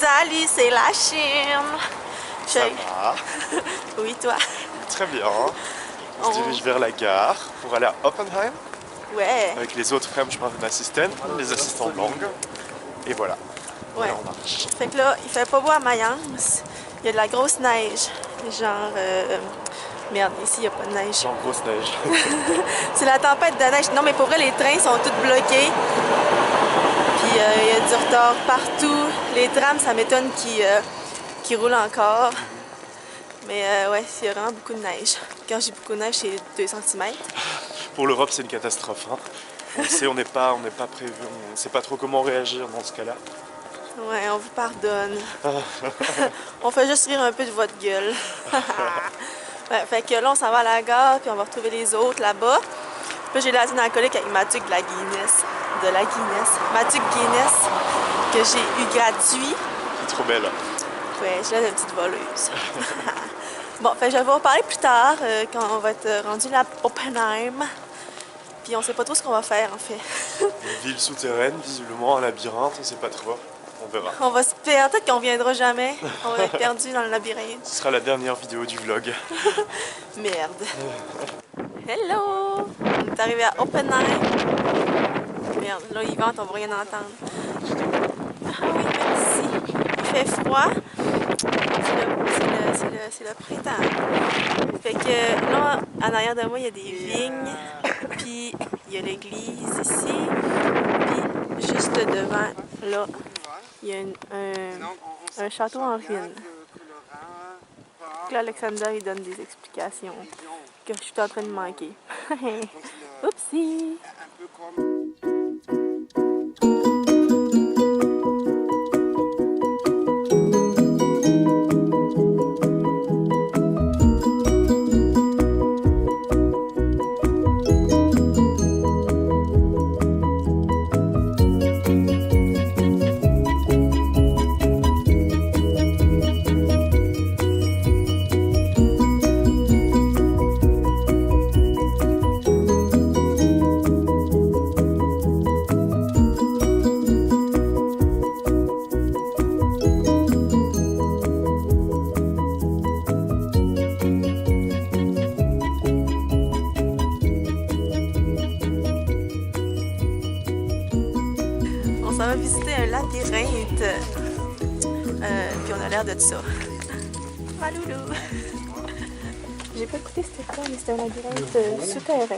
Salut, c'est la Chine! Ça va? Oui, toi? Très bien. On se dirige vers la gare pour aller à Oppenheim. Ouais. Avec les autres French Marine Assistants, les assistants de langue. Et voilà. Ouais. Là, on marche. Fait que là, il fait pas beau à Mayence. Il y a de la grosse neige. Genre, merde, ici, il n'y a pas de neige. Genre grosse neige. C'est la tempête de neige. Non, mais pour vrai, les trains sont tous bloqués. Puis il y a du retard partout. Les trams, ça m'étonne qu'ils roulent encore. Mais ouais, il y a vraiment beaucoup de neige. Quand j'ai beaucoup de neige, c'est 2 cm. Pour l'Europe, c'est une catastrophe. Hein. On sait, on n'est pas prévu, on ne sait pas trop comment réagir dans ce cas-là. Ouais, on vous pardonne. On fait juste rire un peu de votre gueule. Ouais, fait que là, on s'en va à la gare, puis on va retrouver les autres là-bas. Puis j'ai l'asthme alcoolique avec Mathieu de la Guinness. Mathieu Guinness, que j'ai eu gratuit. C'est trop belle. Ouais, je l'aide une petite voleuse. Bon, fait que je vais vous reparler plus tard, quand on va être rendu à Oppenheim. Puis on sait pas trop ce qu'on va faire, en fait. Une ville souterraine, visiblement un labyrinthe, on sait pas trop. On verra. On va se perdre, peut-être qu'on viendra jamais. On va être perdu dans le labyrinthe. Ce sera la dernière vidéo du vlog. Merde. Hello! On est arrivé à Oppenheim. Merde, là il vente, on va rien entendre. Ah oui, merci. Il fait froid. C'est le printemps. Fait que là, en arrière de moi, il y a des vignes. Puis il y a l'église ici. Puis juste devant, là, il y a un château en ruine. Là, Alexander, il donne des explications que je suis en train de manquer. Oupsie! On va visiter un labyrinthe. Puis on a l'air de ça. Maloulou! J'ai pas écouté c'était quoi, mais c'était un labyrinthe souterrain.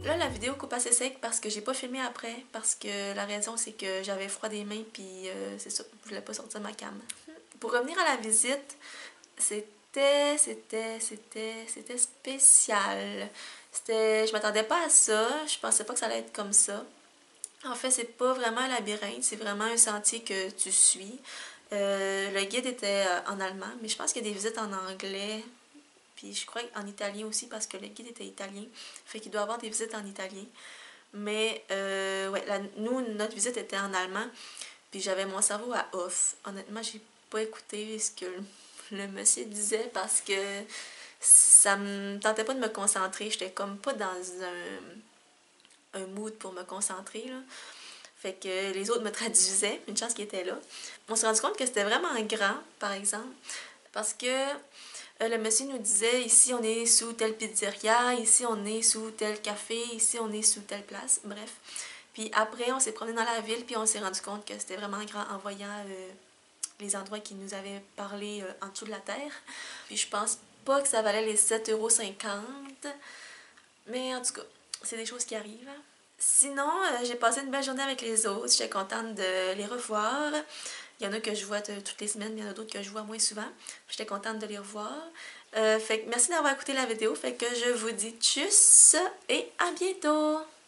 Là, la vidéo coupe assez sec parce que j'ai pas filmé après. Parce que la raison, c'est que j'avais froid des mains, puis c'est ça, je voulais pas sortir ma cam. Pour revenir à la visite, c'était spécial. Je m'attendais pas à ça, je pensais pas que ça allait être comme ça. En fait, c'est pas vraiment un labyrinthe, c'est vraiment un sentier que tu suis. Le guide était en allemand, mais je pense qu'il y a des visites en anglais. Puis je crois en italien aussi parce que le guide était italien. Fait qu'il doit y avoir des visites en italien. Mais ouais, nous, notre visite était en allemand. Puis j'avais mon cerveau à off. Honnêtement, j'ai pas écouté ce que le monsieur disait parce que ça me tentait pas de me concentrer. J'étais comme pas dans un mood pour me concentrer, là. Fait que les autres me traduisaient. Une chance qu'ils étaient là. On s'est rendu compte que c'était vraiment grand, par exemple. Parce que le monsieur nous disait, ici on est sous telle pizzeria, ici on est sous tel café, ici on est sous telle place, bref. Puis après, on s'est promené dans la ville, puis on s'est rendu compte que c'était vraiment grand en voyant les endroits qui nous avaient parlé en dessous de la terre. Puis je pense pas que ça valait les 7,50 $, mais en tout cas, c'est des choses qui arrivent. Sinon, j'ai passé une belle journée avec les autres, j'étais contente de les revoir. Il y en a que je vois toutes les semaines, il y en a d'autres que je vois moins souvent. J'étais contente de les revoir. Fait que merci d'avoir écouté la vidéo. Fait que je vous dis tchuss et à bientôt!